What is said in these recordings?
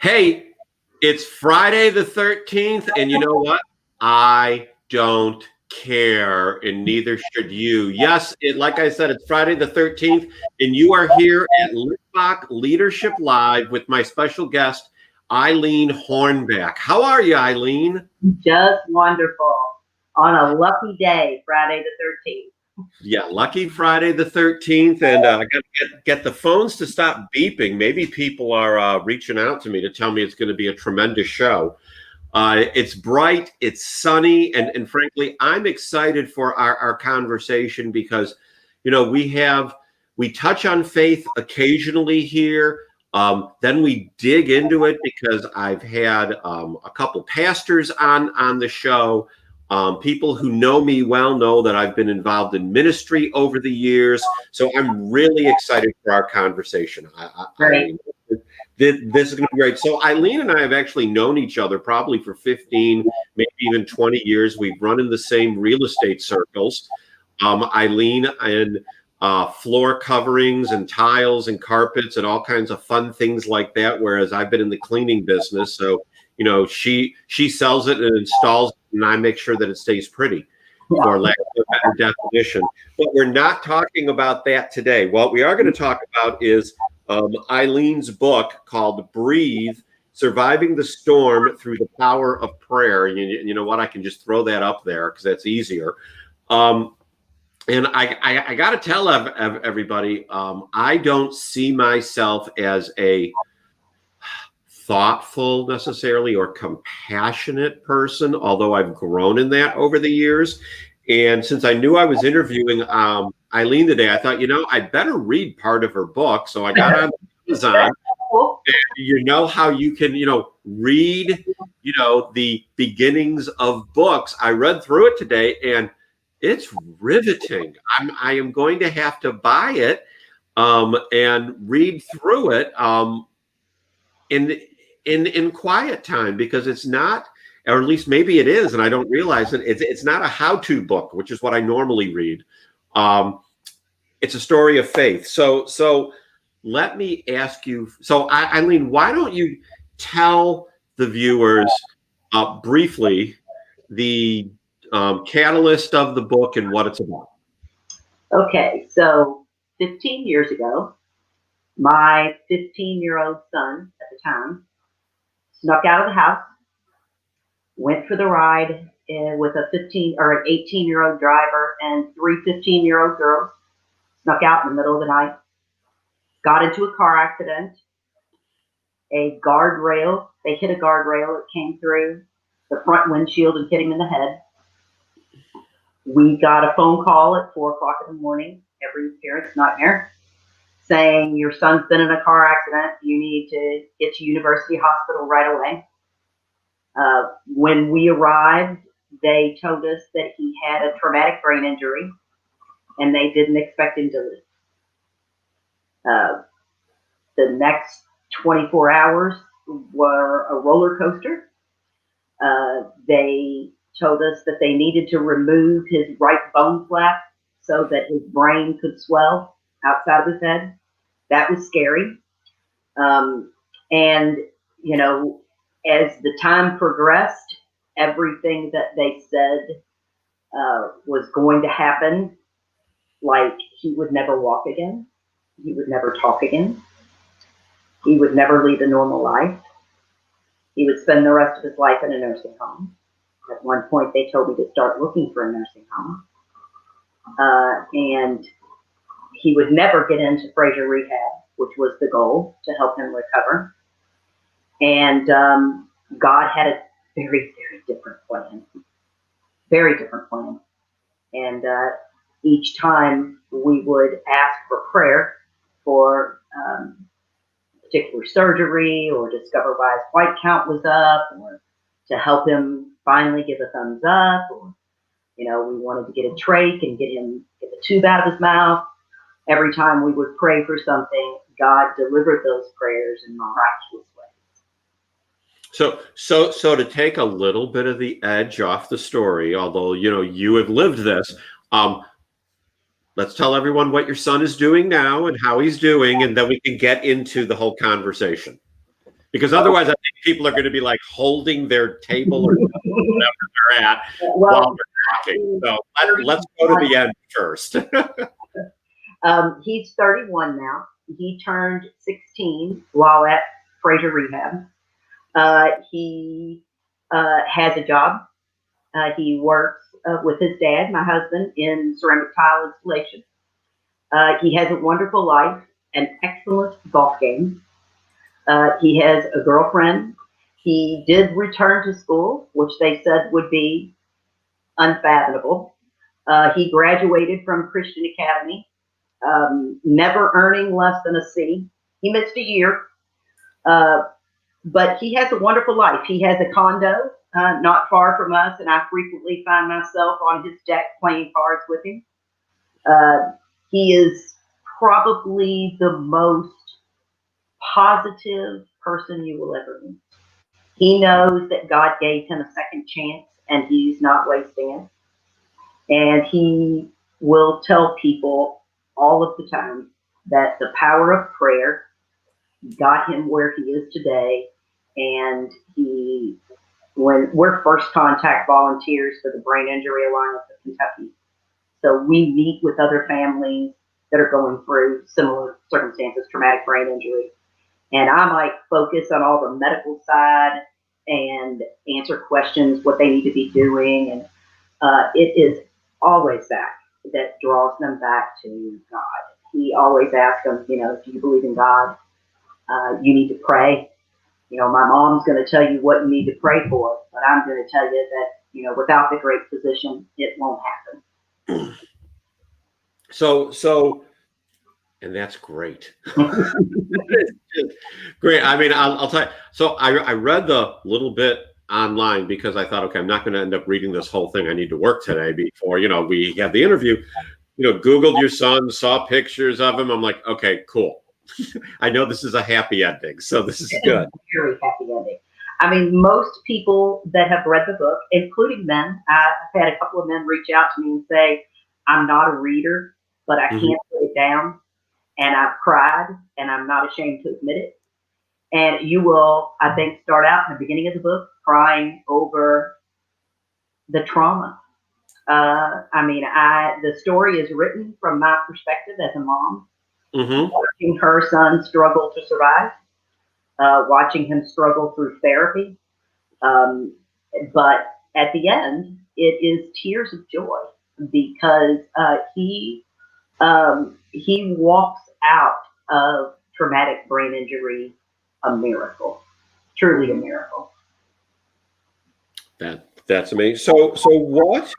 Hey, it's Friday the 13th, and you know what? I don't care, and neither should you. Yes, like I said, it's Friday the 13th, and you are here at Litvak Leadership Live with my special guest, Eileen Hornback. How are you, Eileen? Just wonderful. On a lucky day, Friday the 13th. Yeah, lucky Friday the 13th, and I got to get the phones to stop beeping. Maybe people are reaching out to me to tell me it's going to be a tremendous show. It's bright, it's sunny, and frankly, I'm excited for our conversation because, we touch on faith occasionally here. Then we dig into it because I've had a couple pastors on the show. People who know me well know that I've been involved in ministry over the years. So I'm really excited for our conversation. This is going to be great. So Eileen and I have actually known each other probably for 15, maybe even 20 years. We've run in the same real estate circles. Eileen and floor coverings and tiles and carpets and all kinds of fun things like that, whereas I've been in the cleaning business. So, she sells it and installs it, and I make sure that it stays pretty, for lack of a better definition. But we're not talking about that today. What we are going to talk about is Eileen's book called Breathe, Surviving the Storm Through the Power of Prayer. You know what? I can just throw that up there because that's easier. And I got to tell everybody, I don't see myself as a thoughtful necessarily or compassionate person, although I've grown in that over the years. And since I knew I was interviewing Eileen today, I thought, I better read part of her book. So I got on Amazon. And you know how you can, read, the beginnings of books. I read through it today and it's riveting. I am going to have to buy it and read through it in quiet time, because it's not, or at least maybe it is, and I don't realize it. It's not a how-to book, which is what I normally read. It's a story of faith. So let me ask you. So Eileen, why don't you tell the viewers briefly the catalyst of the book and what it's about? Okay, so 15 years ago, my 15-year-old son at the time snuck out of the house, went for the ride with a 15 or an 18-year-old driver and three 15-year-old girls, snuck out in the middle of the night, got into a car accident. They hit a guardrail. It came through the front windshield and hit him in the head. We got a phone call at 4 o'clock in the morning, every parent's nightmare, saying your son's been in a car accident. You need to get to University Hospital right away. When we arrived, they told us that he had a traumatic brain injury and they didn't expect him to live. The next 24 hours were a roller coaster. They told us that they needed to remove his right bone flap so that his brain could swell outside of his head. That was scary. And, as the time progressed, everything that they said was going to happen, like he would never walk again. He would never talk again. He would never lead a normal life. He would spend the rest of his life in a nursing home. At one point, they told me to start looking for a nursing home. And he would never get into Fraser Rehab, which was the goal, to help him recover. And God had a very, very different plan. Very different plan. And each time we would ask for prayer for particular surgery, or discover why his white count was up, or to help him finally give a thumbs up, or we wanted to get a trach and get the tube out of his mouth. Every time we would pray for something, God delivered those prayers in miraculous ways. So to take a little bit of the edge off the story, although you have lived this, let's tell everyone what your son is doing now and how he's doing, and then we can get into the whole conversation. Because otherwise, I think people are going to be like holding their table or whatever they're at while they're talking. So let's go to the end first. He's 31 now. He turned 16 while at Fraser Rehab. He has a job. He works with his dad, my husband, in ceramic tile installation. He has a wonderful life, an excellent golf game. He has a girlfriend. He did return to school, which they said would be unfathomable. He graduated from Christian Academy, never earning less than a C. He missed a year, but he has a wonderful life. He has a condo not far from us, and I frequently find myself on his deck playing cards with him. He is probably the most positive person you will ever meet. He knows that God gave him a second chance, and he's not wasting it. And he will tell people all of the time that the power of prayer got him where he is today. And when we're first contact volunteers for the Brain Injury Alliance of Kentucky, so we meet with other families that are going through similar circumstances, traumatic brain injury. And I might focus on all the medical side and answer questions, what they need to be doing. And it is always that draws them back to God. He always asks them, do you believe in God? You need to pray. My mom's going to tell you what you need to pray for, but I'm going to tell you that, without the great physician, it won't happen. So, and that's great. Great. I mean, I'll tell you. So I read the little bit online because I thought, okay, I'm not going to end up reading this whole thing. I need to work today before, we have the interview. Googled your son, saw pictures of him. I'm like, okay, cool. I know this is a happy ending, so this is good. Very happy ending. I mean, most people that have read the book, including men, I've had a couple of men reach out to me and say, I'm not a reader, but I can't put it down. And I've cried, and I'm not ashamed to admit it. And you will, I think, start out in the beginning of the book crying over the trauma. The story is written from my perspective as a mom, watching her son struggle to survive, watching him struggle through therapy. But at the end, it is tears of joy because he walks out of traumatic brain injury a miracle, truly a miracle. That's amazing. So what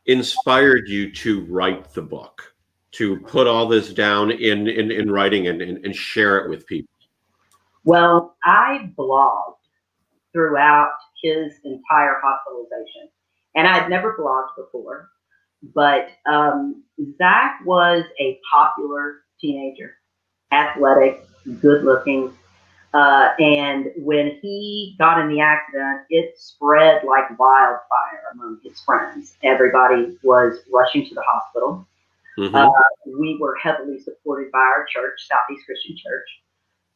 inspired you to write the book, to put all this down in writing and share it with people? Well, I blogged throughout his entire hospitalization, and I'd never blogged before. But Zach was a popular teenager, athletic, good looking. And when he got in the accident, it spread like wildfire among his friends. Everybody was rushing to the hospital. We were heavily supported by our church, Southeast Christian Church.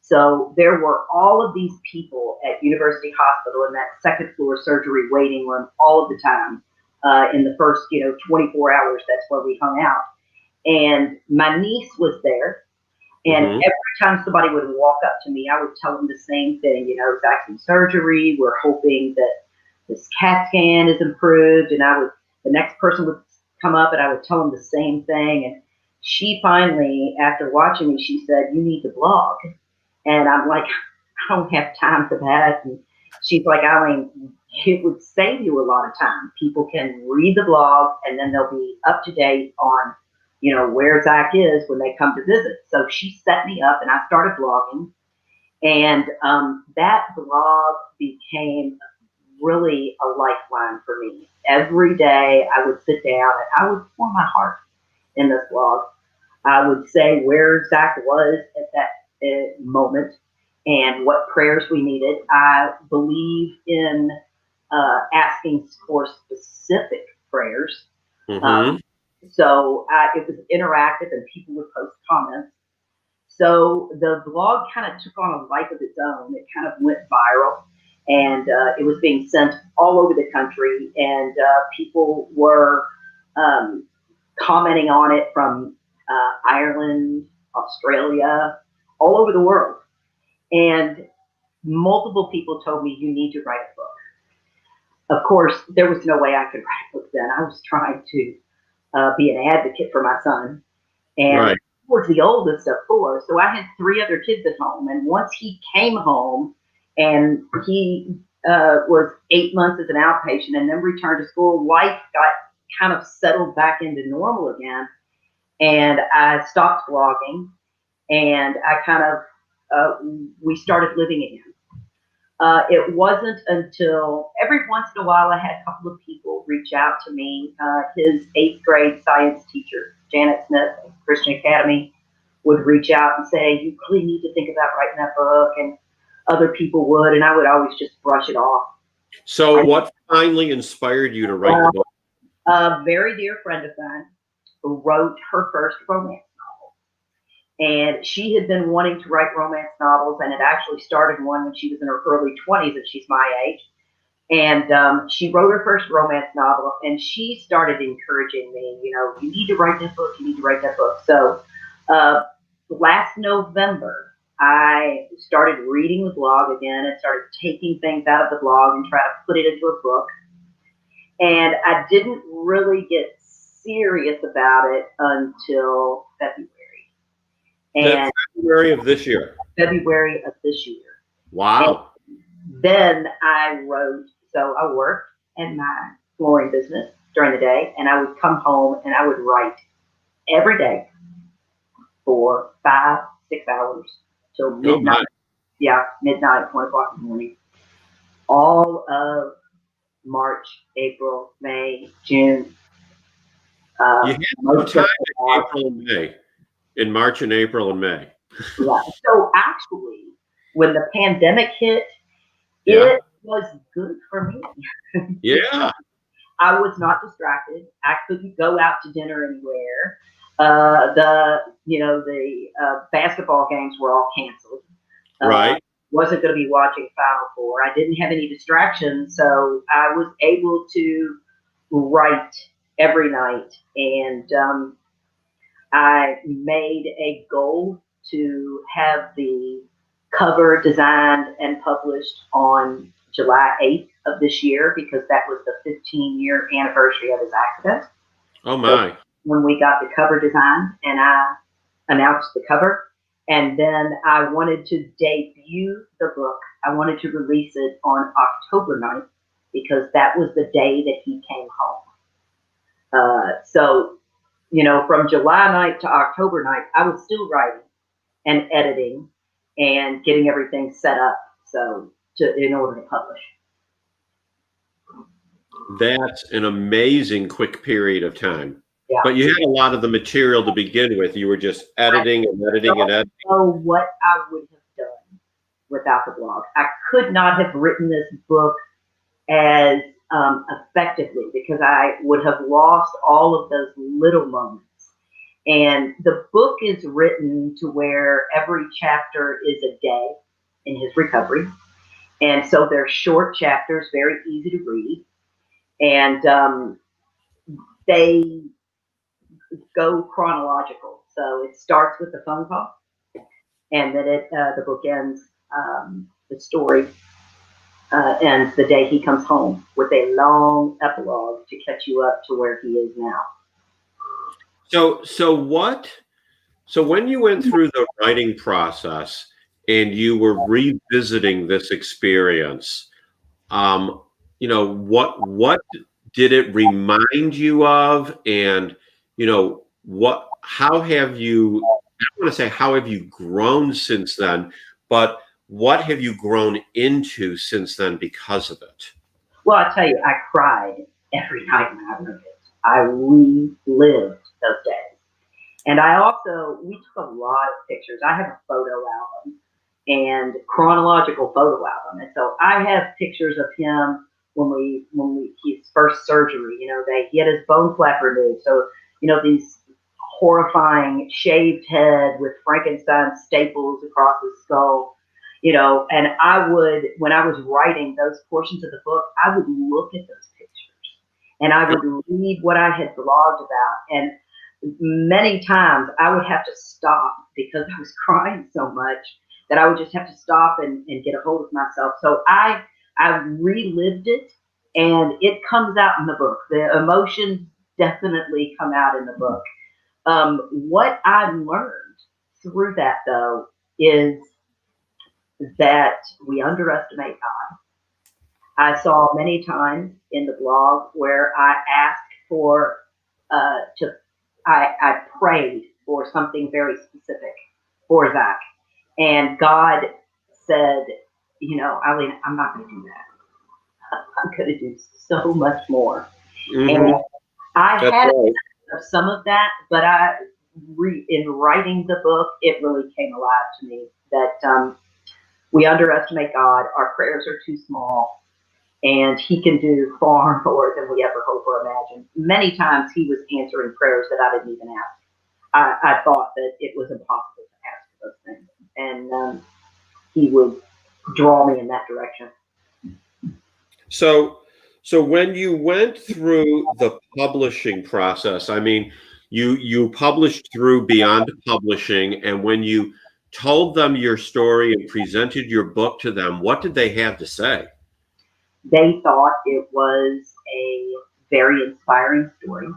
So there were all of these people at University Hospital in that second floor surgery waiting room all of the time. In the first, 24 hours, that's where we hung out. And my niece was there. And every time somebody would walk up to me, I would tell them the same thing, Zach's in surgery. We're hoping that this CAT scan is improved. And the next person would come up and I would tell them the same thing. And she finally, after watching me, she said, you need to blog. And I'm like, I don't have time for that. And she's like, Eileen, it would save you a lot of time. People can read the blog and then they'll be up to date on, where Zach is when they come to visit. So she set me up and I started blogging. And that blog became really a lifeline for me. Every day I would sit down and I would pour my heart in this blog. I would say where Zach was at that moment and what prayers we needed. I believe in asking for specific prayers. So it was interactive and people would post comments. So the blog kind of took on a life of its own. It kind of went viral, and it was being sent all over the country, and people were commenting on it from Ireland, Australia, all over the world. And multiple people told me, you need to write a book. Of course, there was no way I could write a book then. I was trying to be an advocate for my son. And Right. he was the oldest of four. So I had three other kids at home. And once he came home and he was 8 months as an outpatient and then returned to school, life got kind of settled back into normal again. And I stopped blogging, and I kind of, we started living again. It wasn't until every once in a while I had a couple of people reach out to me. His 8th grade science teacher, Janet Smith at Christian Academy, would reach out and say, you really need to think about writing that book, and other people would, and I would always just brush it off. So what finally inspired you to write the book? A very dear friend of mine wrote her first romance novel. And she had been wanting to write romance novels and had actually started one when she was in her early 20s, and she's my age. And she wrote her first romance novel, and she started encouraging me, you need to write that book, you need to write that book. So last November, I started reading the blog again and started taking things out of the blog and try to put it into a book. And I didn't really get serious about it until February. And February of this year. February of this year. Wow. And then I wrote, so I worked in my flooring business during the day, and I would come home and I would write every day for 5-6 hours till midnight. Midnight, 1 o'clock in the morning. All of March, April, May, June. You had no time in April and May. In March and April and May. Yeah. So actually, when the pandemic hit, it was good for me. Yeah. I was not distracted. I couldn't go out to dinner anywhere. The basketball games were all canceled. Right. Wasn't going to be watching Final Four. I didn't have any distractions, so I was able to write every night. And I made a goal to have the cover designed and published on July 8th of this year, because that was the 15-year anniversary of his accident. Oh my. So when we got the cover designed, and I announced the cover, and then I wanted to debut the book. I wanted to release it on October 9th, because that was the day that he came home. So from July 9th to October 9th, I was still writing and editing and getting everything set up in order to publish. That's an amazing quick period of time. Yeah. But you had a lot of the material to begin with. You were just editing and editing and editing. I don't know what I would have done without the blog. I could not have written this book as effectively, because I would have lost all of those little moments. And the book is written to where every chapter is a day in his recovery. And so they're short chapters, very easy to read. And they go chronological. So it starts with the phone call, and then the book ends, the story ends the day he comes home, with a long epilogue to catch you up to where he is now. So when you went through the writing process and you were revisiting this experience, what did it remind you of? And, how have you, I don't want to say how have you grown since then, but what have you grown into since then because of it? Well, I tell you, I cried every night when I wrote it. I relived those days. And we took a lot of pictures. I have a photo album and chronological photo album. And so I have pictures of him when his first surgery, he had his bone flap removed. So, these horrifying shaved head with Frankenstein staples across his skull, and I would, when I was writing those portions of the book, I would look at those pictures and I would read what I had blogged about. And many times I would have to stop because I was crying so much that I would just have to stop and get a hold of myself. So I relived it, and it comes out in the book. The emotions definitely come out in the book. What I've learned through that, though, is that we underestimate God. I saw many times in the blog where I asked for I prayed for something very specific for Zach, and God said, Eileen, I'm not going to do that. I'm going to do so much more. Mm-hmm. And I That's had right. some of that, but in writing the book, it really came alive to me that we underestimate God. Our prayers are too small, and He can do far more than we ever hope or imagine. Many times He was answering prayers that I didn't even ask. I thought that it was impossible to ask those things, and He would draw me in that direction. So when you went through the publishing process, I mean, you published through Beyond Publishing, and when you told them your story and presented your book to them, what did they have to say? They thought it was a very inspiring story.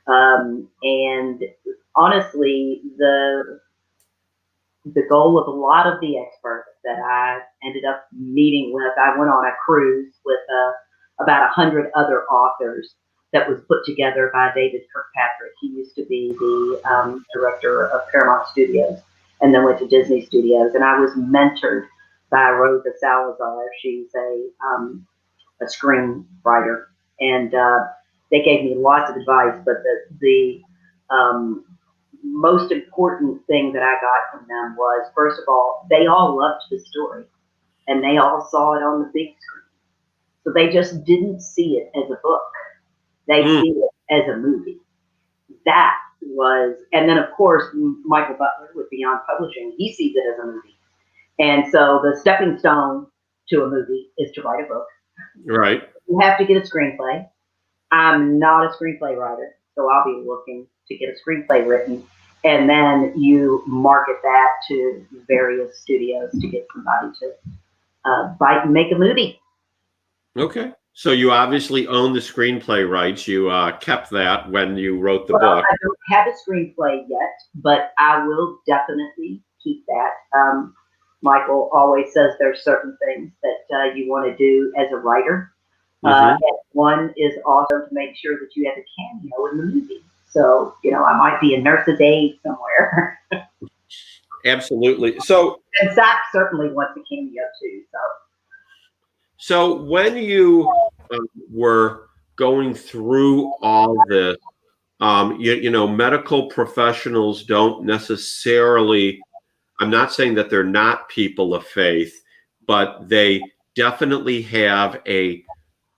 And honestly, the goal of a lot of the experts that I ended up meeting with, I went on a cruise with about 100 other authors that was put together by David Kirkpatrick. He used to be the director of Paramount Studios and then went to Disney Studios. And I was mentored by Rosa Salazar. She's a screenwriter. And they gave me lots of advice, but the most important thing that I got from them was, first of all, they all loved the story and they all saw it on the big screen. So they just didn't see it as a book. They see it as a movie. That was, and then of course, Michael Butler with Beyond Publishing, he sees it as a movie. And so the stepping stone to a movie is to write a book. Right. You have to get a screenplay. I'm not a screenplay writer, so I'll be looking to get a screenplay written. And then you market that to various studios to get somebody to bite and make a movie. Okay. So you obviously own the screenplay rights. You kept that when you wrote the book. I don't have a screenplay yet, but I will definitely keep that. Michael always says there's certain things that you want to do as a writer. And one is also to make sure that you have a cameo in the movie. So, I might be a nurse's aide somewhere. Absolutely. So, and Zach certainly wants a cameo too. So when you were going through all this, medical professionals don't necessarily, I'm not saying that they're not people of faith, but they definitely have a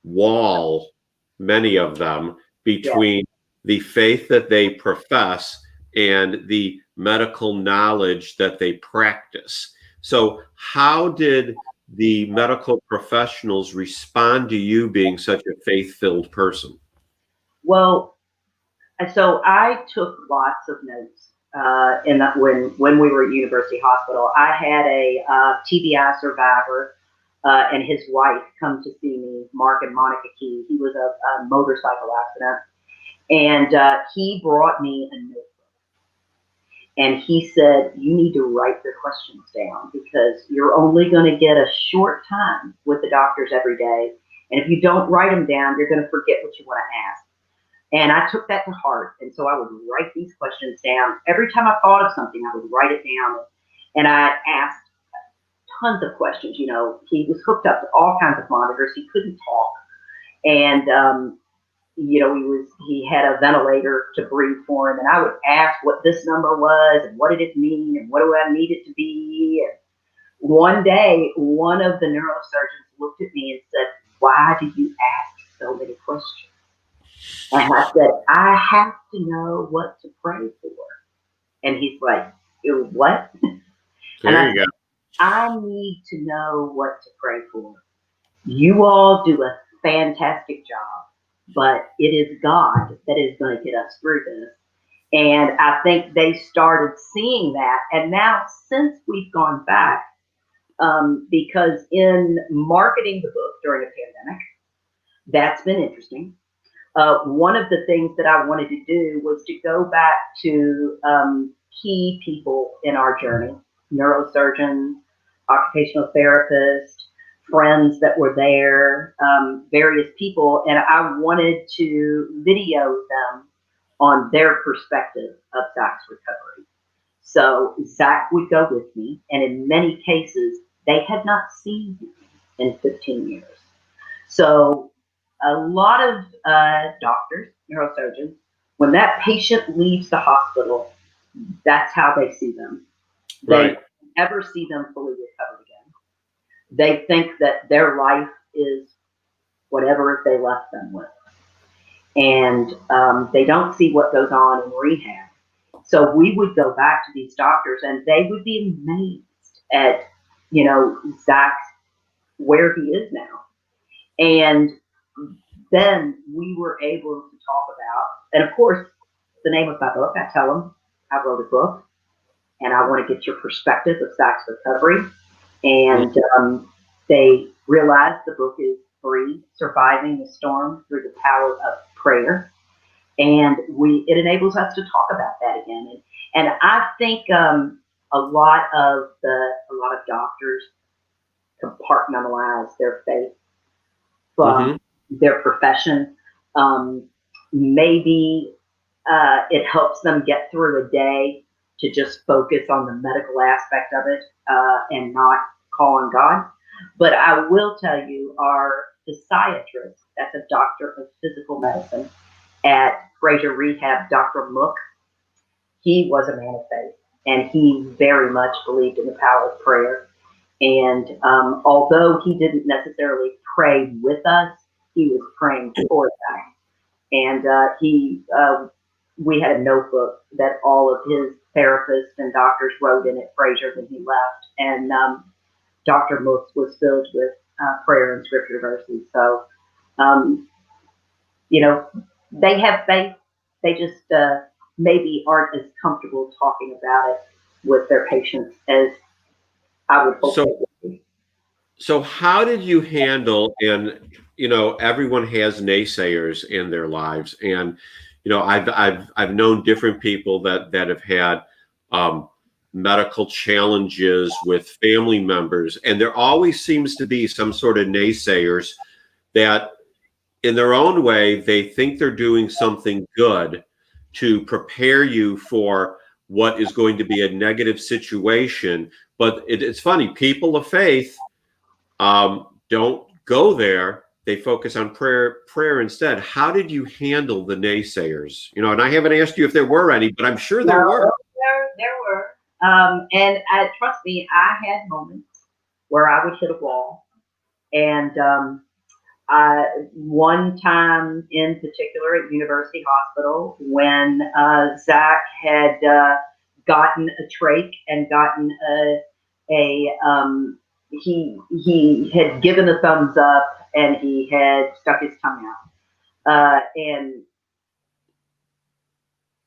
wall, many of them, between the faith that they profess and the medical knowledge that they practice. So how did the medical professionals respond to you being such a faith-filled person? Well, so I took lots of notes in that when we were at University Hospital. I had a TBI survivor and his wife come to see me, Mark and Monica Key. He was a motorcycle accident, and he brought me a notebook. And he said, you need to write your questions down because you're only going to get a short time with the doctors every day. And if you don't write them down, you're going to forget what you want to ask. And I took that to heart. And so I would write these questions down. Every time I thought of something, I would write it down. And I asked tons of questions. He was hooked up to all kinds of monitors. He couldn't talk. And, he had a ventilator to breathe for him. And I would ask what this number was and what did it mean and what do I need it to be. And one day, one of the neurosurgeons looked at me and said, why do you ask so many questions? And I said, I have to know what to pray for. And he's like, what? And I There you said, I need to know what to pray for. You all do a fantastic job, but it is God that is going to get us through this. And I think they started seeing that. And now, since we've gone back, because in marketing the book during a pandemic, that's been interesting. One of the things that I wanted to do was to go back to key people in our journey, neurosurgeons, occupational therapists, friends that were there, various people, and I wanted to video them on their perspective of Zach's recovery. So Zach would go with me, and in many cases, they had not seen him in 15 years. So a lot of doctors, neurosurgeons, when that patient leaves the hospital, that's how they see them. They right. never see them fully recovered again. They think that their life is whatever they left them with. And they don't see what goes on in rehab. So we would go back to these doctors and they would be amazed at, Zach, where he is now. And then we were able to talk about, and of course, the name of my book, I tell them I wrote a book and I want to get your perspective of Zach's recovery. And they realized the book is free, Surviving the Storm Through the Power of Prayer. And it enables us to talk about that again. And I think a lot of doctors compartmentalize their faith from their profession. Maybe it helps them get through a day to just focus on the medical aspect of it and not call on God. But I will tell you, our physiatrist, that's a doctor of physical medicine at Fraser Rehab, Dr. Mook, he was a man of faith, and he very much believed in the power of prayer. And although he didn't necessarily pray with us, he was praying for us. And we had a notebook that all of his therapists and doctors wrote in at Fraser when he left. And Dr. Mook was filled with prayer and scripture verses. So, they have faith. They just maybe aren't as comfortable talking about it with their patients as I would hope. So how did you handle, and everyone has naysayers in their lives, and I've known different people that have had medical challenges with family members, and there always seems to be some sort of naysayers that in their own way they think they're doing something good to prepare you for what is going to be a negative situation. But it's funny, people of faith don't go there. They focus on prayer instead. How did you handle the naysayers? And I haven't asked you if there were any, but I'm sure there were. There were. And trust me, I had moments where I would hit a wall. And one time in particular at University Hospital, when Zach had gotten a trach and gotten he had given a thumbs up and he had stuck his tongue out. And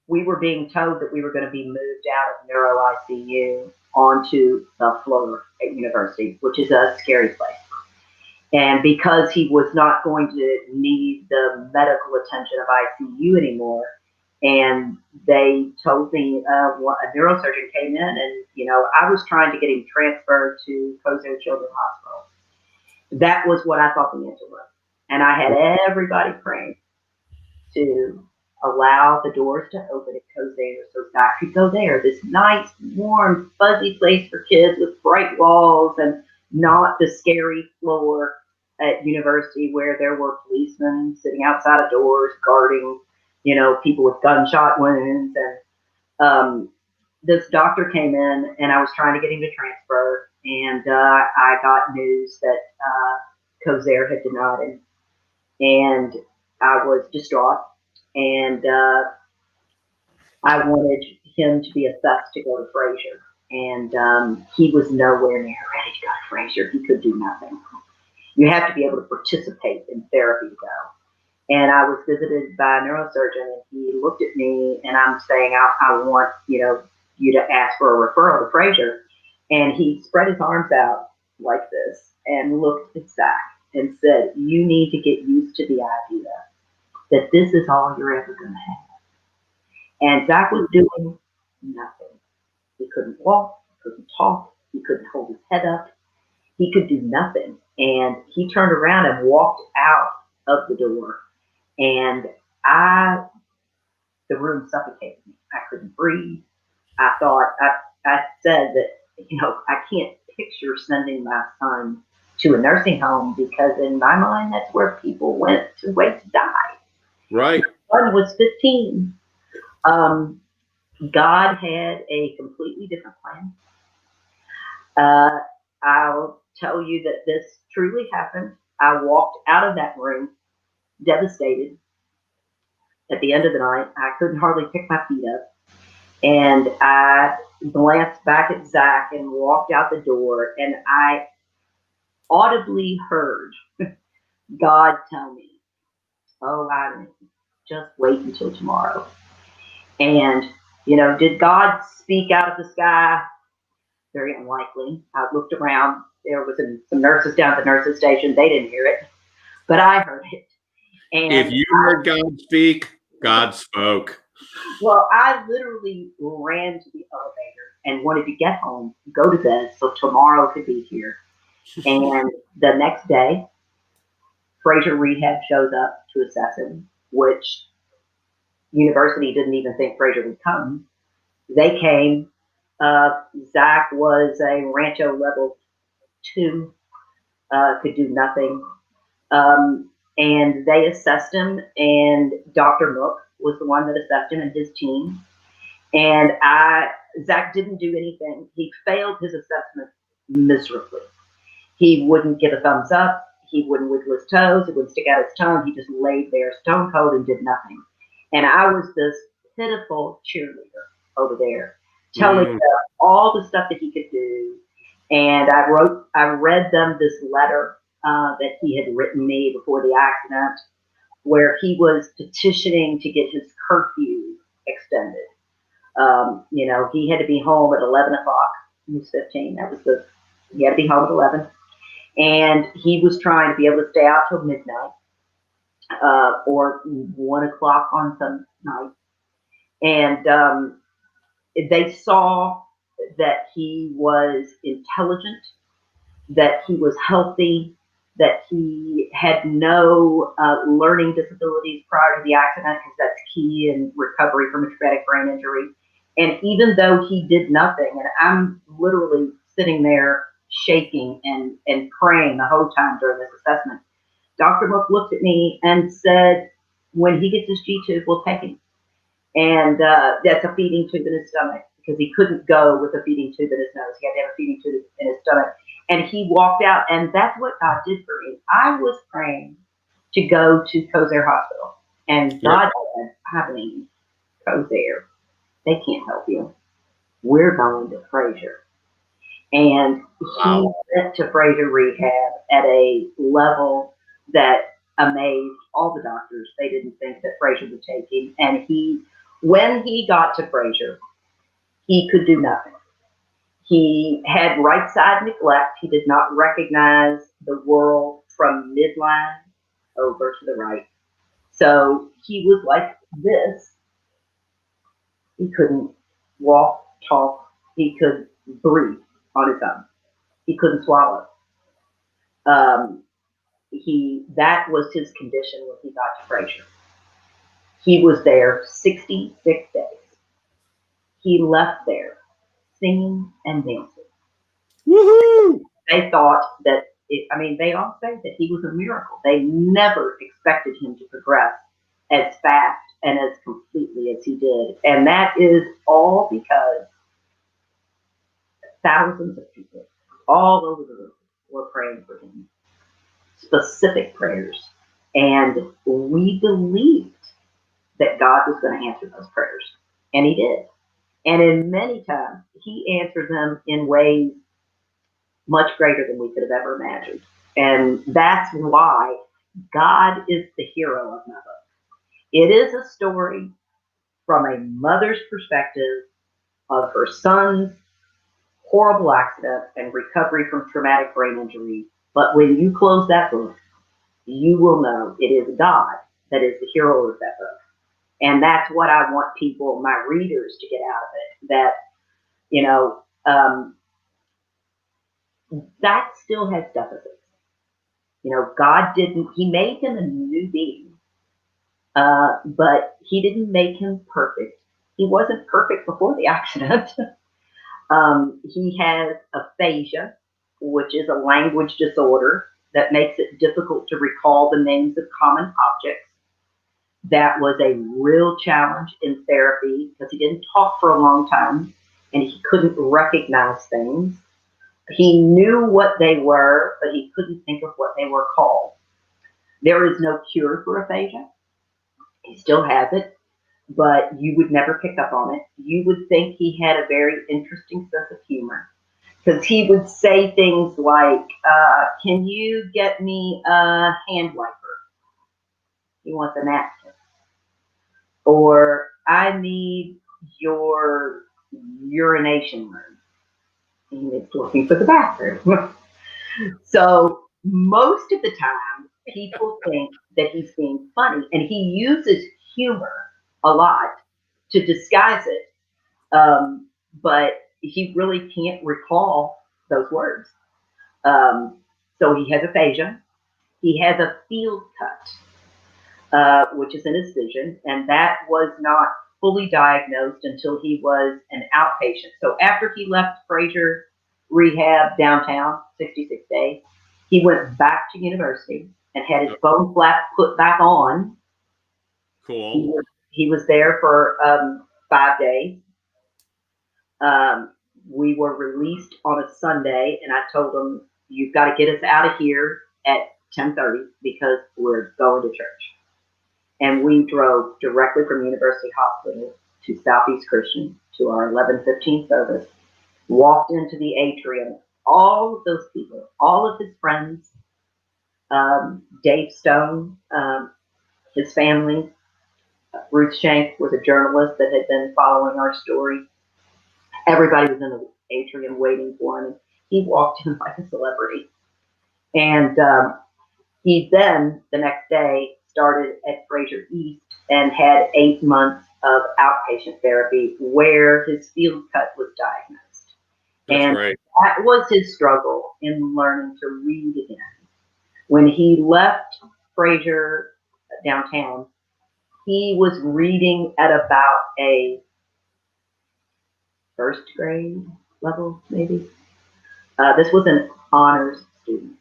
we were being told that we were going to be moved out of neuro ICU onto the floor at University, which is a scary place. And because he was not going to need the medical attention of ICU anymore, and they told me a neurosurgeon came in, and I was trying to get him transferred to Kozel Children's Hospital. That was what I thought the answer was, and I had everybody praying to allow the doors to open at Kozel so Zach could go there. This nice, warm, fuzzy place for kids with bright walls and not the scary floor at University where there were policemen sitting outside of doors guarding, people with gunshot wounds. And this doctor came in, and I was trying to get him to transfer, and I got news that Kozel had denied him, and I was distraught. And I wanted him to be assessed to go to Fraser. And he was nowhere near ready to go to Fraser. He could do nothing. You have to be able to participate in therapy to go. And I was visited by a neurosurgeon, and he looked at me, and I'm saying, I want, you to ask for a referral to Fraser. And he spread his arms out like this and looked at Zach and said, you need to get used to the idea that this is all you're ever going to have. And Zach was doing nothing. He couldn't walk, he couldn't talk, he couldn't hold his head up. He could do nothing. And he turned around and walked out of the door. And the room suffocated me. I couldn't breathe. I thought, I said that, I can't picture sending my son to a nursing home, because in my mind, that's where people went to wait to die. Right. My son was 15. God had a completely different plan. I'll tell you that this truly happened. I walked out of that room devastated. At the end of the night, I couldn't hardly pick my feet up. And I glanced back at Zach and walked out the door, and I audibly heard God tell me, oh, Eileen, just wait until tomorrow. And, did God speak out of the sky? Very unlikely. I looked around. There was some nurses down at the nurses station. They didn't hear it, but I heard it. And if you heard God speak, God spoke. Well, I literally ran to the elevator and wanted to get home, go to bed, so tomorrow could be here. And the next day, Fraser Rehab shows up to assess him, which university didn't even think Fraser would come. They came. Zach was a Rancho level 2, could do nothing. And they assessed him, and Dr. Mook was the one that assessed him and his team. And Zach didn't do anything. He failed his assessment miserably. He wouldn't give a thumbs up. He wouldn't wiggle his toes. He wouldn't stick out his tongue. He just laid there stone cold and did nothing. And I was this pitiful cheerleader over there, telling them all the stuff that he could do. And I read them this letter that he had written me before the accident, where he was petitioning to get his curfew extended. He had to be home at 11 o'clock. He was 15. He had to be home at 11. And he was trying to be able to stay out till midnight, or 1 o'clock on some night. And they saw that he was intelligent, that he was healthy, that he had no learning disabilities prior to the accident, because that's key in recovery from a traumatic brain injury. And even though he did nothing, and I'm literally sitting there shaking and praying the whole time during this assessment, Dr. Mook looked at me and said, when he gets his G-tube, we'll take him. And that's a feeding tube in his stomach, because he couldn't go with a feeding tube in his nose. He had to have a feeding tube in his stomach. And he walked out, and that's what God did for me. I was praying to go to Cosair Hospital, and God said, Eileen, Cosair, they can't help you. We're going to Fraser. And he went to Fraser Rehab at a level that amazed all the doctors. They didn't think that Fraser would take him. And when he got to Fraser, he could do nothing. He had right side neglect. He did not recognize the world from midline over to the right. So he was like this. He couldn't walk, talk. He could breathe on his own. He couldn't swallow. That was his condition when he got to Fraser. He was there 66 days. He left there singing and dancing. Woohoo! They thought that, they all say that he was a miracle. They never expected him to progress as fast and as completely as he did. And that is all because thousands of people all over the world were praying for him. Specific prayers. And we believed that God was going to answer those prayers. And he did. And in many times, he answered them in ways much greater than we could have ever imagined. And that's why God is the hero of my book. It is a story from a mother's perspective of her son's horrible accident and recovery from traumatic brain injury. But when you close that book, you will know it is God that is the hero of that book. And that's what I want people, my readers, to get out of it. That, you know, that still has deficits. You know, God didn't, he made him a new being, but he didn't make him perfect. He wasn't perfect before the accident. He has aphasia, which is a language disorder that makes it difficult to recall the names of common objects. That was a real challenge in therapy because he didn't talk for a long time and he couldn't recognize things. He knew what they were, but he couldn't think of what they were called. There is no cure for aphasia. He still has it, but you would never pick up on it. You would think he had a very interesting sense of humor because he would say things like, can you get me a hand wiper? He wants a napkin. Or I need your urination room. And it's looking for the bathroom. So most of the time, people think that he's being funny, and he uses humor a lot to disguise it. But he really can't recall those words. So he has aphasia. He has a field cut, which is an incision, and that was not fully diagnosed until he was an outpatient. So after he left Fraser Rehab downtown, 66 days, he went back to university and had his bone flap put back on. Cool. He was there for 5 days. We were released on a Sunday, and I told him, you've got to get us out of here at 10:30 because we're going to church. And we drove directly from University Hospital to Southeast Christian to our 11:15 service, walked into the atrium. All of those people, all of his friends, Dave Stone, his family, Ruth Shank was a journalist that had been following our story. Everybody was in the atrium waiting for him. He walked in like a celebrity. And he then, the next day, started at Fraser East and had 8 months of outpatient therapy where his field cut was diagnosed. That's right. That was his struggle in learning to read again. When he left Fraser downtown, he was reading at about a first grade level, maybe. This was an honors student.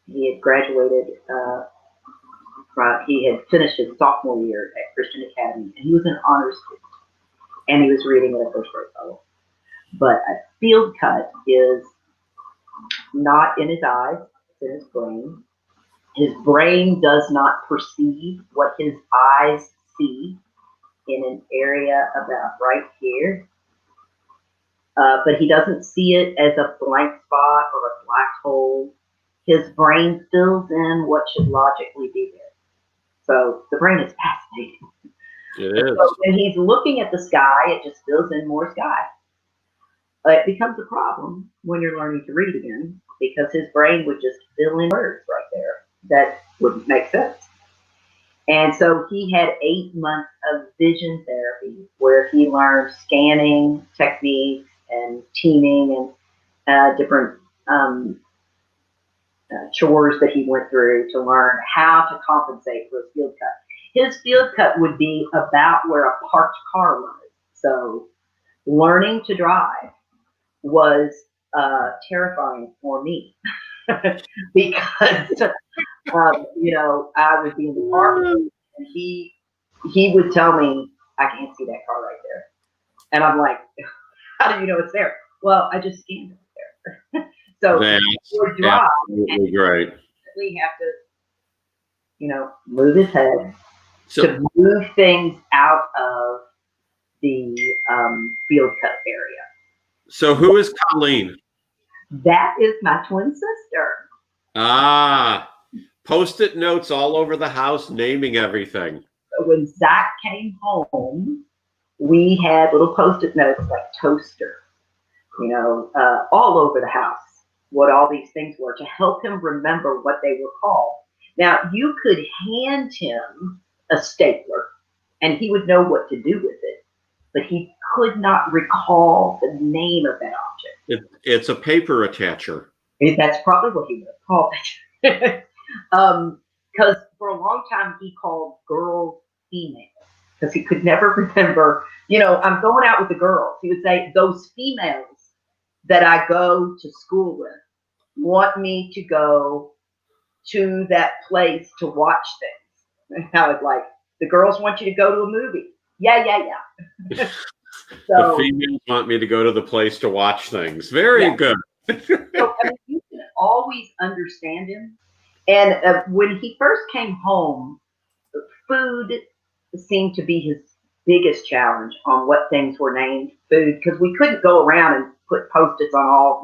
He had graduated, he had finished his sophomore year at Christian Academy, and he was an honors student. And he was reading at a first grade level. But a field cut is not in his eyes, it's in his brain. His brain does not perceive what his eyes see in an area about right here. But he doesn't see it as a blank spot or a black hole. His brain fills in what should logically be there. So the brain is fascinating. It is. So when he's looking at the sky, it just fills in more sky. It becomes a problem when you're learning to read again because his brain would just fill in words right there that wouldn't make sense. And so he had 8 months of vision therapy where he learned scanning techniques and teaming and different chores that he went through to learn how to compensate for his field cut. His field cut would be about where a parked car was. So learning to drive was terrifying for me because I would be in the car and he would tell me, I can't see that car right there. And I'm like, how do you know it's there? Well, I just scanned it there. So for drive, absolutely great. we have to, move his head to move things out of the field cut area. So who is Colleen? That is my twin sister. Ah, Post-it notes all over the house naming everything. So when Zach came home, we had little Post-it notes like toaster, all over the house, what all these things were to help him remember what they were called. Now, you could hand him a stapler and he would know what to do with it, but he could not recall the name of that object. It's a paper attacher. That's probably what he would have called it. Because for a long time he called girls females because he could never remember, I'm going out with the girls. He would say, those females that I go to school with want me to go to that place to watch things. And I was like, the girls want you to go to a movie. Yeah. So, the females want me to go to the place to watch things. Very good. So you can always understand him. And when he first came home, food seemed to be his biggest challenge on what things were named food, because we couldn't go around and put Post-its on all,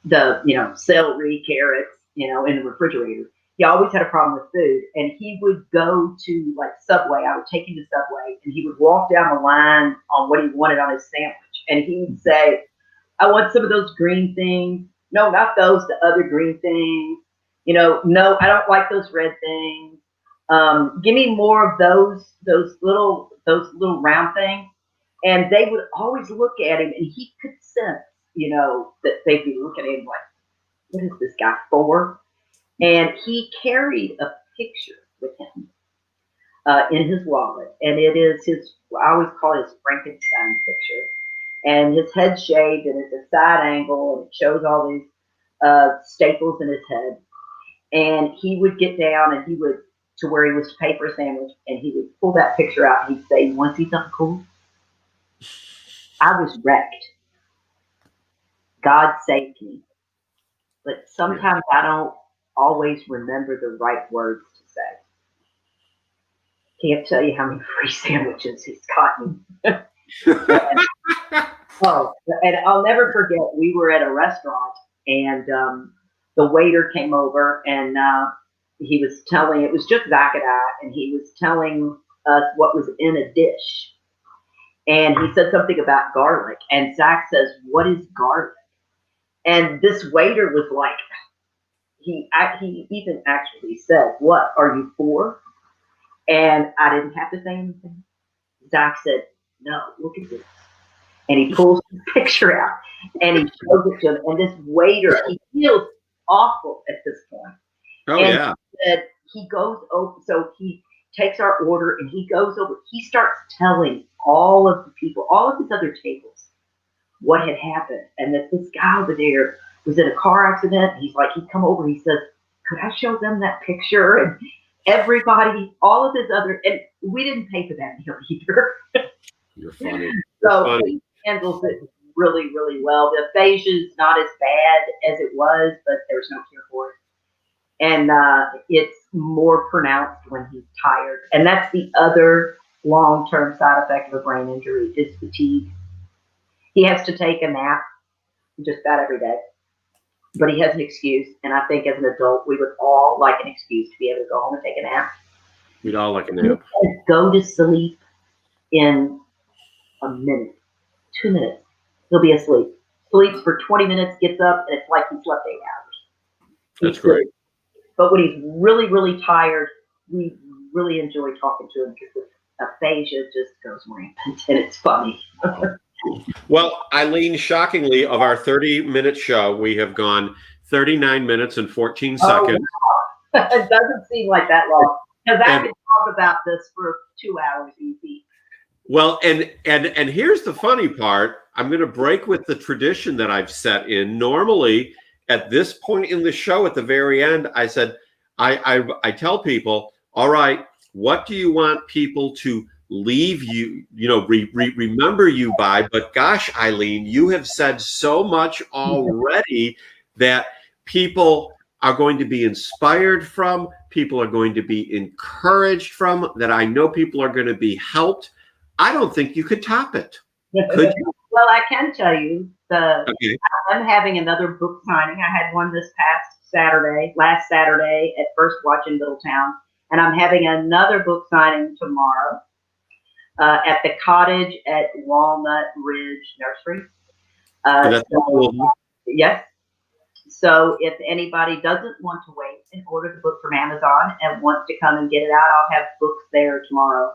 the celery, carrots, in the refrigerator. He always had a problem with food, and he would go to like Subway. I would take him to Subway, and he would walk down the line on what he wanted on his sandwich, and he would say, I want some of those green things. No, not those, the other green things. No, I don't like those red things. Give me more of those little round things. And they would always look at him, and he could sense, that they'd be looking at him like, what is this guy for? And he carried a picture with him in his wallet, and it is I always call it his Frankenstein picture. And his head shaved, and it's a side angle, and it shows all these staples in his head. And he would get down, and he would to where he was paper sandwich, and he would pull that picture out, and he'd say, "You want to see something cool? I was wrecked. God saved me, but sometimes I don't always remember the right words to say." Can't tell you how many free sandwiches he's gotten. And I'll never forget, we were at a restaurant, and the waiter came over, and he was telling, it was just Zach and I, and he was telling us what was in a dish. And he said something about garlic, and Zach says, "What is garlic?" And this waiter was like, he even actually said, "What, are you for?" And I didn't have to say anything. Zach said, "No, look at this." And he pulls the picture out, and he shows it to him. And this waiter, he feels awful at this point. Oh, and yeah. he goes over, so he takes our order, and he goes over, he starts telling all of the people, all of his other tables, what had happened. And that this guy over there was in a car accident. He's like, he'd come over, he says, "Could I show them that picture?" And everybody, all of his other, and we didn't pay for that meal either. You're funny. So he handles it really, really well. The aphasia's not as bad as it was, but there's no cure for it. And it's more pronounced when he's tired. And that's the other long-term side effect of a brain injury is fatigue. He has to take a nap just about every day. But he has an excuse. And I think as an adult, we would all like an excuse to be able to go home and take a nap. We'd all like a nap. Go to sleep in a minute, 2 minutes. He'll be asleep. Sleeps for 20 minutes, gets up, and it's like he slept 8 hours. That's great. But when he's really, really tired, we really enjoy talking to him because the aphasia just goes rampant, and it's funny. Well, Eileen, shockingly, of our 30-minute show, we have gone 39 minutes and 14 seconds. Wow. It doesn't seem like that long, because I could talk about this for 2 hours easy. Well, and here's the funny part. I'm going to break with the tradition that I've set in. Normally, at this point in the show, at the very end, I said, I tell people, all right, what do you want people to leave you, remember you by? But gosh, Eileen, you have said so much already that people are going to be inspired from, people are going to be encouraged from, that I know people are going to be helped. I don't think you could top it. Could you? Well, I can tell you Okay. I'm having another book signing. I had one this last Saturday at First Watch in Middletown, and I'm having another book signing tomorrow at the Cottage at Walnut Ridge Nursery. That's cool. Yes. So if anybody doesn't want to wait and order the book from Amazon and wants to come and get it out, I'll have books there tomorrow.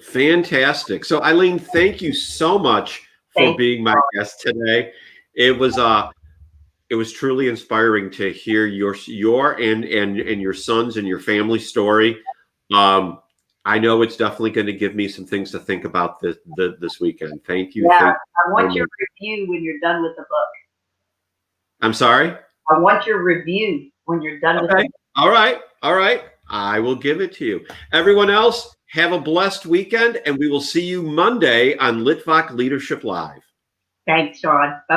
Fantastic. So Eileen, thank you so much for being my guest today. It was truly inspiring to hear your and your sons and your family story. I know it's definitely going to give me some things to think about this weekend. Thank you. Yeah, I want your review when you're done with the book. I'm sorry? I want your review when you're done with the book. All right. I will give it to you. Everyone else, have a blessed weekend, and we will see you Monday on Litvak Leadership Live. Thanks, Sean. Bye.